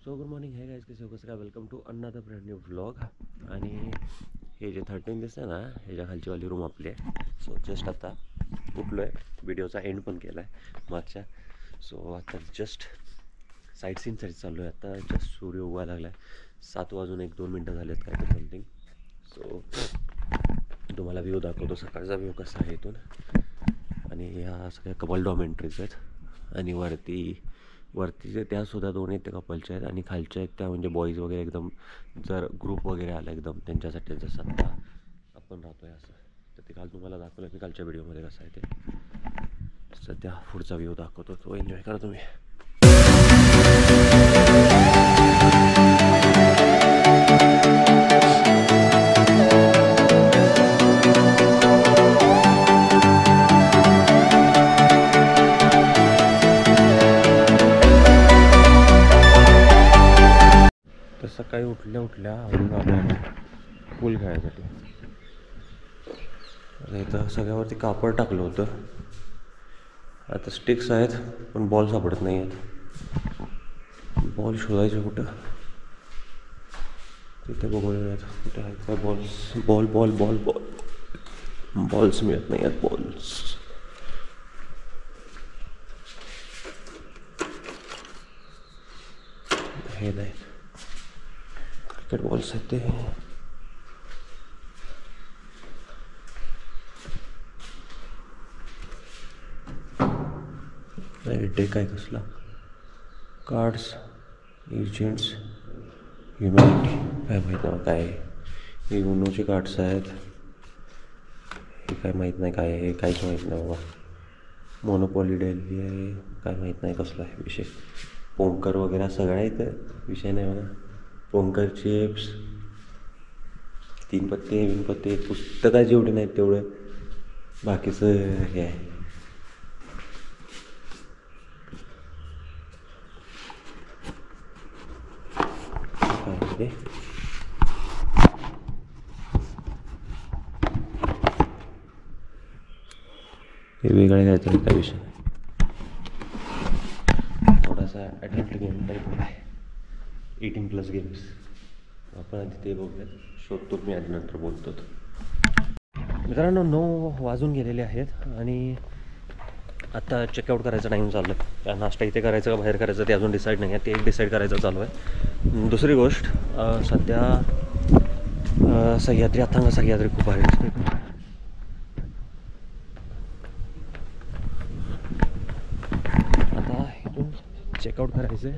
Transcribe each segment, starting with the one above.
So good morning hey guys, कसे हो कसं काय. Welcome to another brand new vlog. आणि हे जे 13 दिसतं ना, ह्याच्या खालचीवाली रूम आपली आहे. सो जस्ट आता उठलो आहे, व्हिडिओचा एंड पण केला आहे मागच्या. सो आता जस्ट साईट सीनसाठी चाललो आहे. आता जस्ट सूर्य उगवायला लागला आहे. 7 वाजून 1-2 मिनटं झाले आहेत काय तर समथिंग. सो तुम्हाला व्ह्यू दाखवतो, सकाळचा व्ह्यू कसा आहे इथून. आणि ह्या सगळ्या कपल डॉमेंट्रीज आहेत. आणि वरती जे त्यासुद्धा दोन आहेत ते कपलचे आहेत. आणि खालच्या आहेत त्या म्हणजे बॉईज वगैरे, एकदम जर ग्रुप वगैरे आला एकदम त्यांच्यासाठी, जसं आता आपण राहतो आहे असं. तर ते काल तुम्हाला दाखवलं मी कालच्या व्हिडिओमध्ये कसं आहे ते. सध्या पुढचा व्ह्यू दाखवतो, तो एन्जॉय करा तुम्ही. तर सकाळी उठल्या आवरून आलो पूल खेळायसाठी. इथं सगळ्यावरती कापड टाकलं होतं. आता स्टिक्स आहेत पण बॉल सापडत नाही आहेत. बॉल शोधायचे कुठं, तिथे बघूयात कुठे आहेत काय बॉल्स. बॉल्स मिळत नाही आहेत. बॉल्स हे नाही, क्रिकेट बॉल्स आहेत ते. डेक आहे कसला, कार्ड्स, एजंट्स, ह्युमॅनिटी, काय माहीत नाही काय आहे. हे युनोचे कार्ड्स आहेत. हे काय माहीत नाही काय आहे, काहीच माहीत नाही बाबा. मोनोपॉली डेली आहे, काय माहीत नाही कसला आहे विषय. पोंकर वगैरे सगळं आहे तर विषय नाही बघा. पोंकर चिप्स, 3 पत्ते, 20 पत्ते, पुस्तकं जेवढे नाहीत तेवढं बाकीचं हे आहे. हे वेगळं काहीतरी काय विषय नाही. थोडासा ॲडल्ट गेम टाईप आहे, 18+ गेम्स. आपण आधी ते बघूयात, शोधतो मी आधी, नंतर बोलतो. मित्रांनो 9 वाजून गेलेले आहेत आणि आता चेकआउट करायचा टाईम चालू आहे. त्या नाश्ता इथे करायचं का बाहेर करायचं ते अजून डिसाईड नाही आहे. ते एक डिसाईड करायचं चालू आहे. दुसरी गोष्ट, सध्या सह्याद्री, अथांग सह्याद्री खूप भारी दिसते. आता इथून चेकआउट करायचं आहे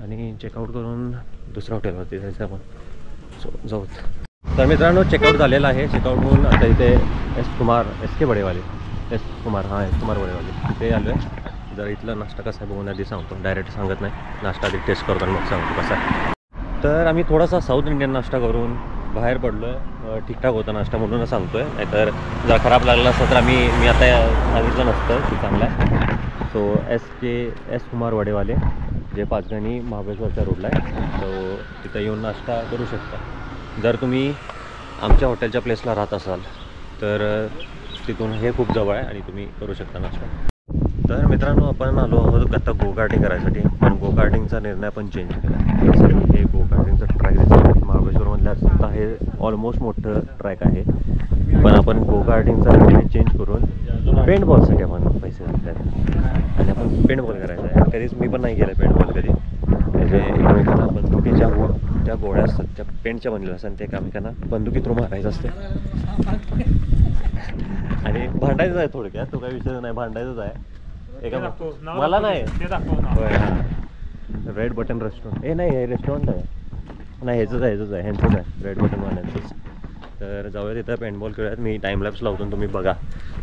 आणि चेकआउट करून दुसऱ्या हॉटेलवरती जायचं आपण. सो जाऊ. तर मित्रांनो चेकआउट झालेलं आहे. चेकआउट होऊन आता इथे एस कुमार बडेवाले तिथे आलो आहे. जर इथला नाश्ता कसा आहे बघून आधी सांगतो, डायरेक्ट सांगत नाही. नाश्ता आधी टेस्ट करतो आणि मग सांगतो कसा आहे. तर आम्ही थोडासा साऊथ इंडियन नाश्ता करून बाहेर पडलो आहे. ठीकठाक होता नाश्ता म्हणूनच सांगतो आहे, नाहीतर जर खराब लागला असता तर मी आता सांगितलं नसतं की चांगला आहे. सो एस कुमार वडेवाले, जे पाचगणी महाबळेश्वरच्या रोडला आहे. सो तिथं येऊन नाश्ता करू शकता. जर तुम्ही आमच्या हॉटेलच्या प्लेसला राहत असाल तर तिथून हे खूप जवळ आहे आणि तुम्ही करू शकता नाश्ता. तर मित्रांनो आपण आलो आहोत आता गो कार्टिंग करायसाठी. पण गो कार्टिंगचा निर्णय आपण चेंज केला. हे गो कार्टिंगचं ट्रॅक दिसतं महाबळेश्वरमधल्या सुद्धा हे ऑलमोस्ट मोठं ट्रॅक आहे. पण आपण गो कार्टिंगचा निर्णय चेंज करून पेंटबॉलसाठी आपण पैसे घातले आहेत आणि आपण पेंटबॉल करायचं आहे. कधीच मी पण नाही केलं पेंटबॉल कधी. त्याचे एकमेकांना बंदुकीच्या त्या गोळ्या असतात त्या पेंटच्या बनलेल्या असतात, ते एकमेकांना बंदुकी थ्रू मारायचं असते आणि भांडायचं आहे थोडक्यात. तो काही विषय नाही, भांडायचंच आहे. एका मला नाही होय. रेड बटन रेस्टॉरंट, हे नाही हे रेस्टॉरंट आहे नाही, ह्याचंच आहे ह्यांचंच आहे रेड बटन वाल्यांचंच. तर जाऊया तिथं पेंटबॉल खेळूयात. मी टाईमलॅप्स लावतो, तुम्ही बघा.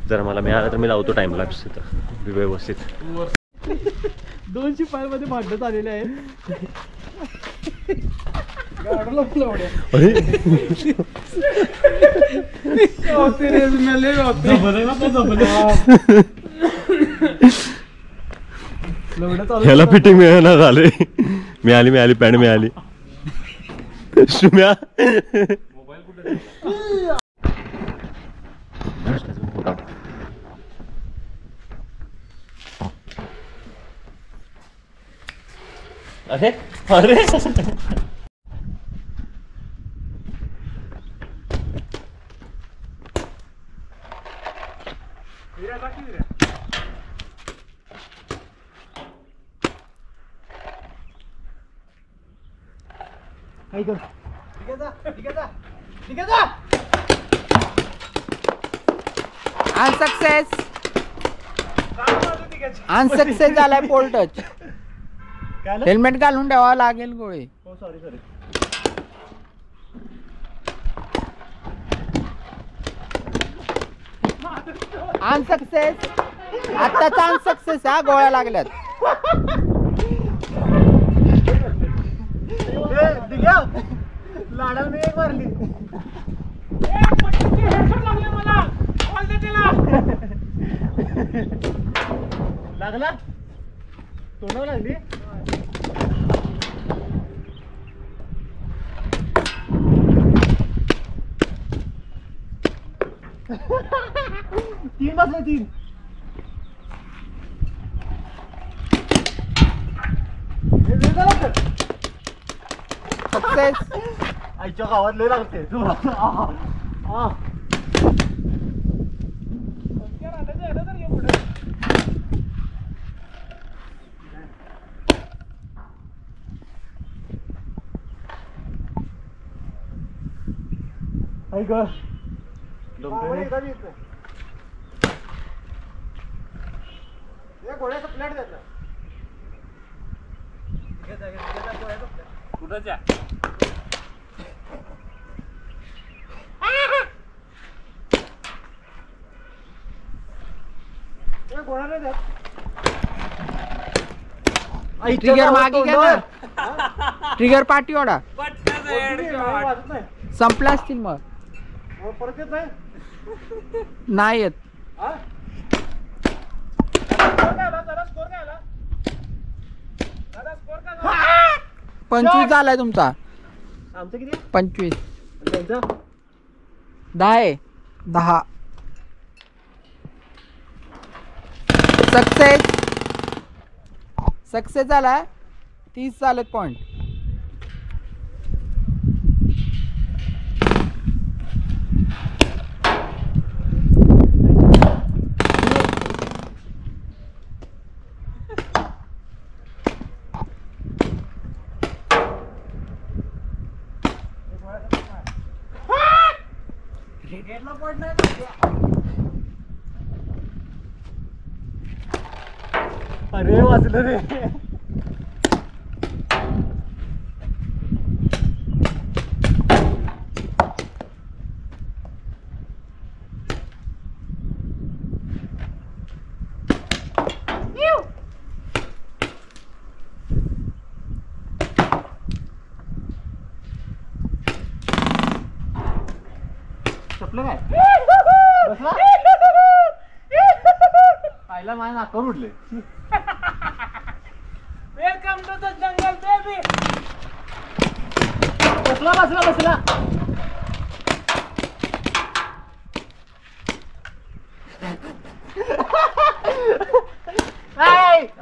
जर मला मिळालं तर मी लावतो टाईमलॅप्स तिथं व्यवस्थित. 200 पायमध्ये भांडण झालेले आहेत. ह्याला फिटिंग मिळालं झाले. मिळाली पॅन्ट मिळाली. शुम्या अरे अरे अनसक्सेस झालाय पोल टच. हेल्मेट घालून ठेवावं लागेल गोळे. Sorry unsuccess. आत्ताच अनसक्सेस हा, गोळ्या लागल्यात. लाडाला मी एक मारली. लागला तोंडावर लागली. तीन बसले 3. सक्सेस. आईच्या गावात लय लागते. ऐक गोळ्याचा प्लेट द्यायचा. कुठं ट्रिगर मागे घ्या ना. ट्रिगर पाठी ओढा. संपला असतील मग. परत येत नाही. नाही येत. 25 झालाय तुमचा. आमचं किती 25. त्यांचं 10 आहे. 10. सक्सेस. सक्सेस झालाय. 30 झालेत पॉइंट. अरे वाचलं रे. चपलं काय बसला. आईला माझ्या नाकावर उडले. Welcome to the jungle baby. बसला बसला बसला.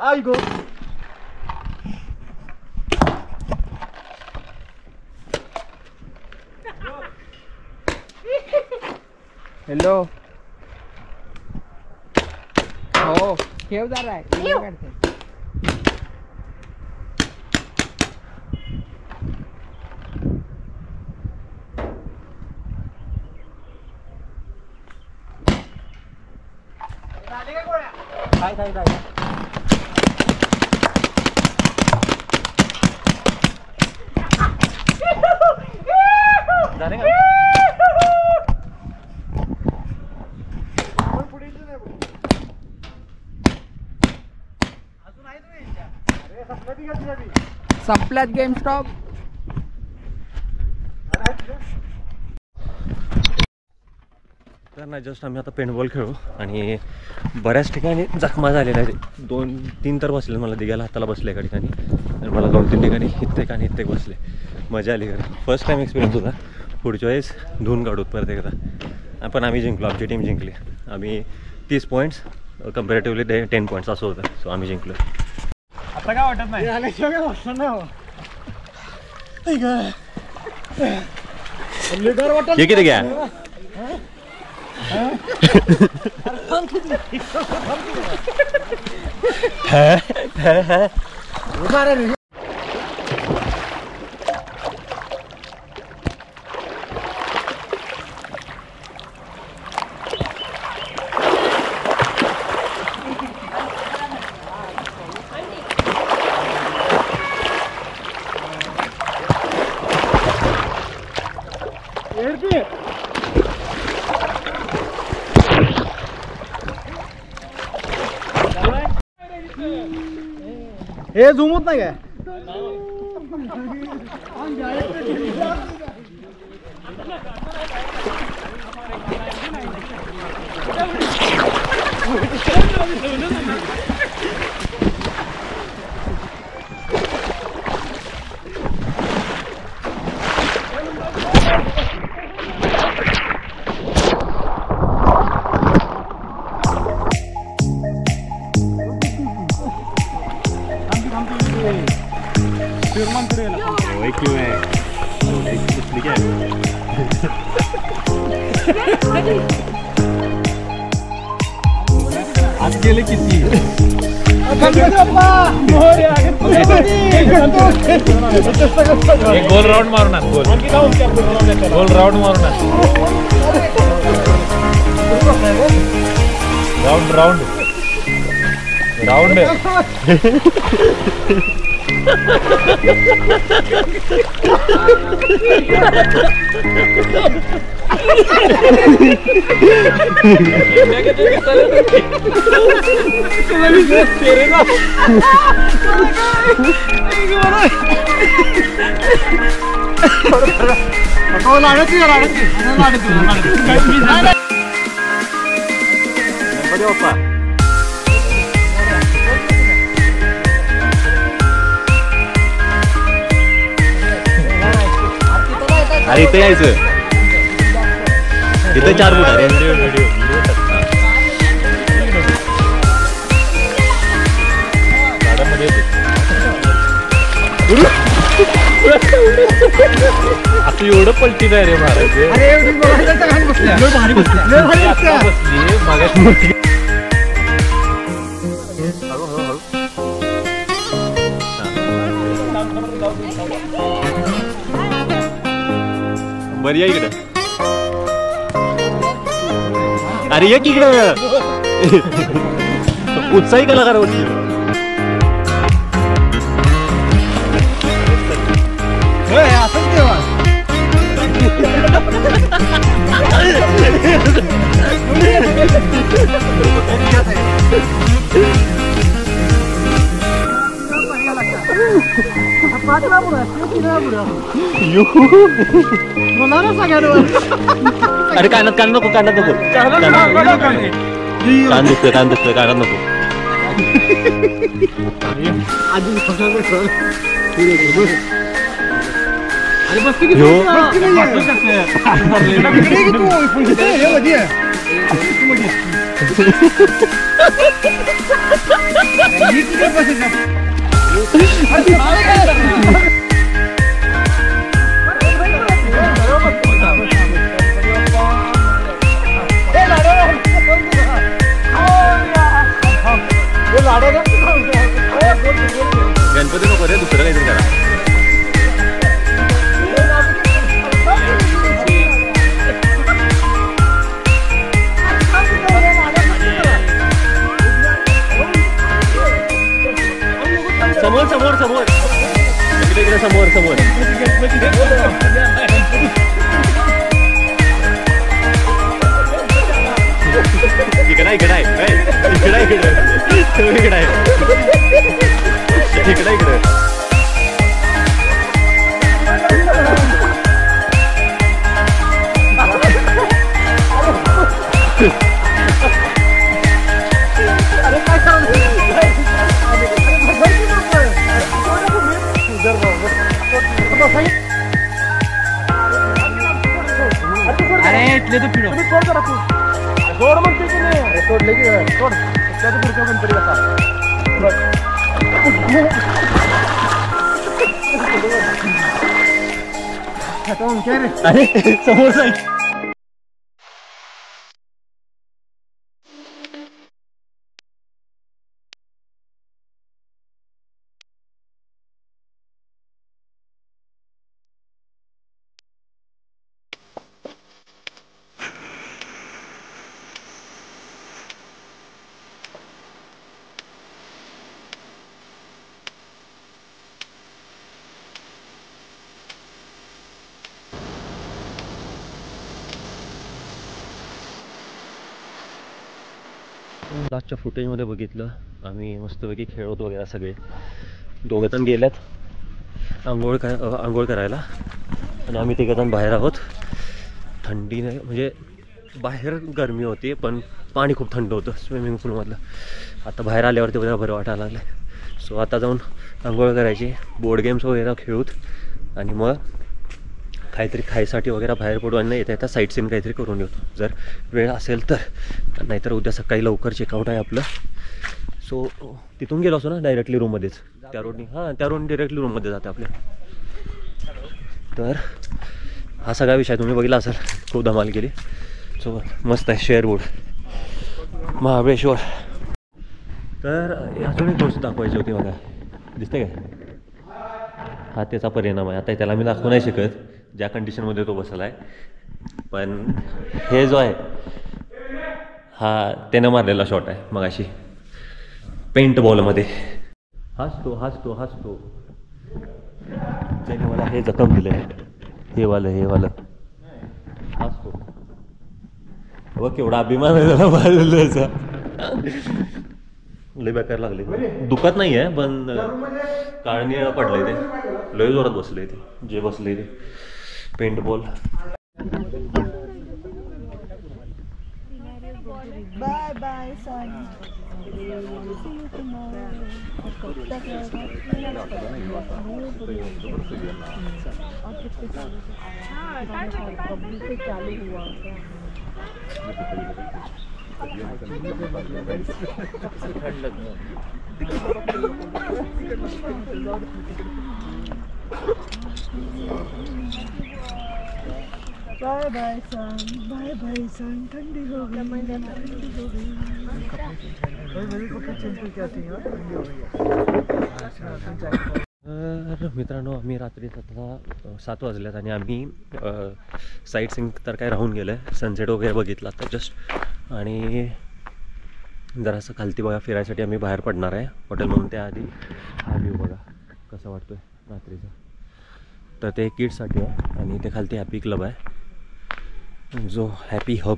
आई गो. हॅलो. हो ठेव जरा. काय काय काय झाले का. संपल्यात गेम स्टॉप. तर नाही जस्ट आम्ही आता पेंटबॉल खेळू आणि बऱ्याच ठिकाणी जखमा झालेल्या आहेत. 2-3 तर बसले. मला दिघ्याला हाताला बसले एका ठिकाणी आणि मला 2-3 ठिकाणी इथे आणि इथे बसले. मजा आली खरं. फर्स्ट टाईम एक्सपिरियन्स होता. पुढच्या वेळेस धुवून काढूत परत एकदा. पण आम्ही जिंकलो. आमची टीम जिंकली. आम्ही 30 पॉईंट्स कम्पॅरेटिव्हली 10 पॉईंट्स असं होतं. सो आम्ही जिंकलो. आता काय वाटत नाही हे किती घ्या हे झूम होत नाही काय आज गेले किती गोल राऊंड मारणार गोल राऊंड मारणार राऊंड राऊंड राऊंड अरे इथे यायचं इथे 4 फूट आहे आता एवढं पलटी नाही रे महाराज बरी आहे इकडं अरे ये इकडं उत्साही कलाकार होती असंच तेव्हा अरे कानात कान नको कानात नको कान दिसतोय कानात नको गणपती नको रे दुसरं काहीतरी करा समोर समोर समोर इकडे इकडे समोर समोर इकडे इकडे आहे इकडे इकडे इकडे आहे इकडे इकडे अरे इथले तर पिढो सोड म्हणते की नाही सोडले की सोड त्याचं पुढचं गणपती कसा अरे समोर जाईल. लास्टच्या फुटेजमध्ये बघितलं आम्ही मस्तपैकी खेळत वगैरे सगळे. दोघंजण गेल्यात आंघोळ करायला आणि आम्ही तिघंजण बाहेर आहोत. थंडी नाही म्हणजे बाहेर गरमी होती पण पाणी खूप थंड होतं स्विमिंग पूलमधलं. आता बाहेर आल्यावरती बरं वाटायला लागलं. सो आता जाऊन आंघोळ करायची, बोर्ड गेम्स वगैरे खेळूत आणि मग काहीतरी खायसाठी वगैरे बाहेर पडू आणि येता येता साईट सीन काहीतरी करून येतो जर वेळ असेल तर. नाहीतर उद्या सकाळी लवकर चेकआउट आहे आपलं. सो तिथून गेलो असो ना डायरेक्टली रूममध्येच, त्या रोडनी. हां, त्या रोडनी डायरेक्टली रूममध्ये जाते आपल्या. तर हा सगळा विषय तुम्ही बघितला असेल, खूप धमाल केली. सो मस्त आहे शेअरवूड महाबळेश्वर. तर अजून एक गोष्ट दाखवायची होती बघा, दिसते काय? हा त्याचा परिणाम आहे. आता त्याला मी दाखवू नाही शकत ज्या कंडिशनमध्ये तो बसला आहे, पण हे जो आहे हा त्यानं मारलेला शॉट आहे मग अशी पेंट बॉलमध्ये. हाच तो ज्याने मला हे जखम दिलं आहे, हे वालं हाच तो. बघ केवढा अभिमान आहे त्याला मारलेला. लय बेकार लागले, दुखत नाही आहे पण काळणी पडलंय ते, लय जोरात बसले ते जे बसले ते paintball. Bye bye, son. See you tomorrow. Bye bye son, bye bye son. ठंडी हो गई, ठंडी हो गई. मेरे कपड़े चेंज करके आती हैं, ठंडी हो गई. तर मित्रांनो आम्ही रात्री 7 वाजल्यात आणि आम्ही साईट सीइंग तर काय राहून गेलं आहे. सनसेट वगैरे बघितला आता जस्ट आणि जरासं खालती बघा फिरायसाठी आम्ही बाहेर पडणार आहे हॉटेल म्हणून. त्याआधी हा व्ह्यू बघा कसा वाटतो आहे रात्रीचा. तर ते किड्ससाठी आहे आणि ते खालती हॅपी क्लब आहे जो हॅपी हब.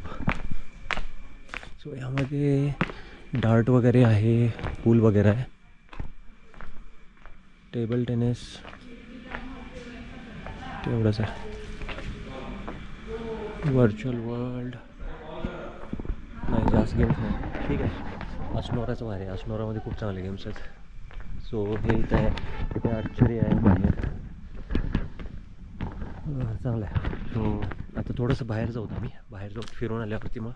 सो यामध्ये डार्ट वगैरे आहे, पूल वगैरे आहे, टेबल टेनिस तेवढंच आहे. व्हर्च्युअल वर्ल्ड नाही, जास्त गेम्स नाही. ठीक आहे, अश्नोराचं भारी आहे. अश्नोरामध्ये खूप चांगले गेम्स आहेत. सो हे इथं आहे, इथे आश्चर्य आहे बाहेर, चांगलं आहे. सो आता थोडंसं बाहेर जाऊ आम्ही, बाहेर जाऊ फिरून आल्यावरती मग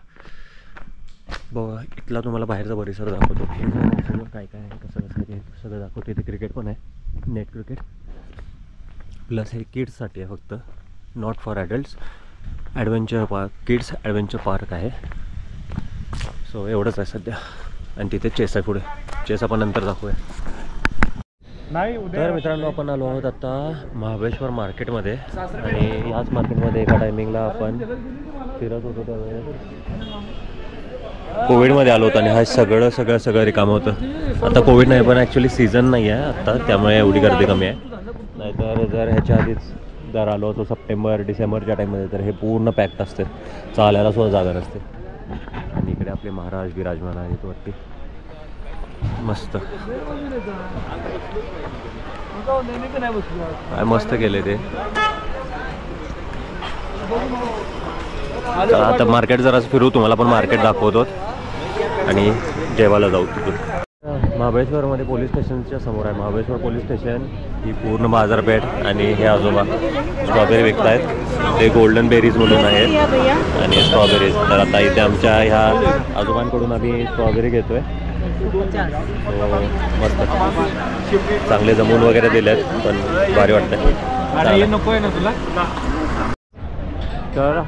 बघा इथला तुम्हाला बाहेरचा परिसर दाखवतो. हे सगळं काय काय आहे, कसं कसं ते सगळं दाखवतो. इथे क्रिकेट पण आहे, नेट क्रिकेट, प्लस हे किड्ससाठी आहे फक्त, not for adults. Adventure park, kids adventure park आहे. सो एवढंच आहे सध्या. आणि तिथे चेस आहे पुढे, चेस आपण नंतर दाखवूया. तर मित्रांनो आपण आलो आहोत आता महाबळेश्वर मार्केटमध्ये आणि याच मार्केटमध्ये एका टायमिंगला आपण फिरत होतो त्यावेळेस कोविडमध्ये आलो होतो आणि हा सगळं रिकामं होतं. आता कोविड नाही पण ॲक्च्युली सीझन नाही आहे आत्ता, त्यामुळे एवढी गर्दी कमी आहे. नाहीतर जर ह्याच्या आधीच जर आलो होतो सप्टेंबर डिसेंबरच्या टाईममध्ये तर हे पूर्ण पॅक्ट असते, चालायला सुद्धा जागा नसते. आणि इकडे आपले महाराज विराजमान आहेत वरती मस्त, काय मस्त केले ते. आता मार्केट जरासं फिरू, तुम्हाला पण मार्केट दाखवतो आणि जेवायला जाऊ तिथून. महाबळेश्वरमध्ये पोलीस स्टेशनच्या समोर आहे महाबळेश्वर पोलीस स्टेशन. ही पूर्ण बाजारपेठ आणि हे आजोबा स्ट्रॉबेरी विकत आहेत, ते गोल्डन बेरीज म्हणून आहेत आणि स्ट्रॉबेरीज. तर आता इथे आमच्या ह्या आजोबांकडून आम्ही स्ट्रॉबेरी घेतो आहे मस्त चांगले जमून वगैरे दिले आहेत पण भारी वाटतंय. नको आहे ना तुला. तर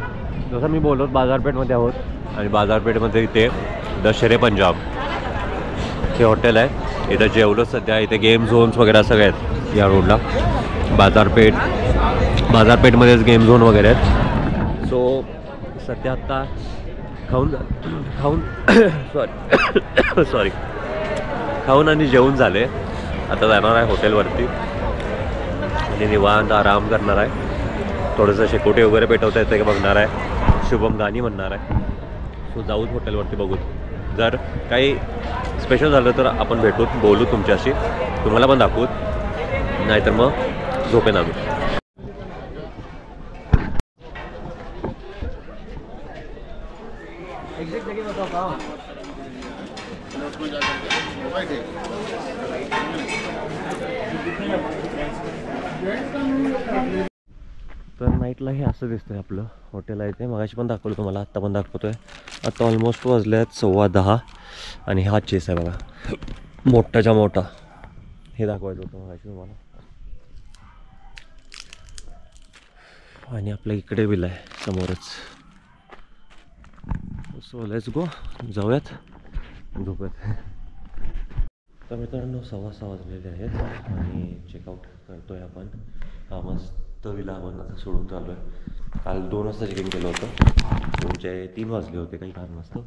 जसं मी बोलत बाजारपेठमध्ये आहोत आणि बाजारपेठमध्ये इथे दशेरे पंजाब हे हॉटेल आहे. इथं जेवलं सध्या इथे गेम झोन्स वगैरे सगळे आहेत या रोडला. बाजारपेठमध्येच गेम झोन वगैरे आहेत. सो सध्या आत्ता खाऊन सॉरी खाऊन आणि जेवून झाले. आता जाणार आहे हॉटेलवरती आणि निवांत आराम करणार आहे. थोडंसं शेकोटे वगैरे पेटवता येतं की बघणार आहे. शुभम गाणी म्हणणार आहे. सो जाऊच हॉटेलवरती बघूत. जर काही स्पेशल झालं तर आपण भेटूत बोलू तुमच्याशी, तुम्हाला पण दाखवूत. नाहीतर मग झोपेन आम्ही. तर नाईटला हे असं दिसतंय आपलं हॉटेल आहे ते. मगाशी पण दाखवलं तुम्हाला, आत्ता पण दाखवतोय. आता ऑलमोस्ट वाजले आहेत 10:15 आणि हा चेस आहे बघा, मोठाच्या मोठा. हे दाखवायचं होतं मगाशी तुम्हाला. आणि आपल्या इकडे बिल आहे समोरच. सो लेट्स गो, जाऊयात झोपत. तर मित्रांनो 6:15 वाजलेले आहेत आणि चेकआउट करतोय आपण. हा मस्त विला आपण आता सोडून चालू आहे. काल 2 वाजता चेकिंग केलं होतं. 3 वाजले होते काही कारण नसतं.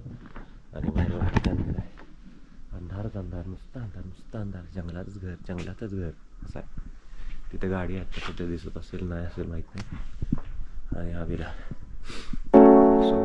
आणि बाहेर अंधार आहे, अंधारच अंधार, नुसतं अंधार. जंगलातच घर असं आहे. तिथे गाडी आहे तर कुठे दिसत असेल नाही असेल माहीत नाही. आणि हा विला. सो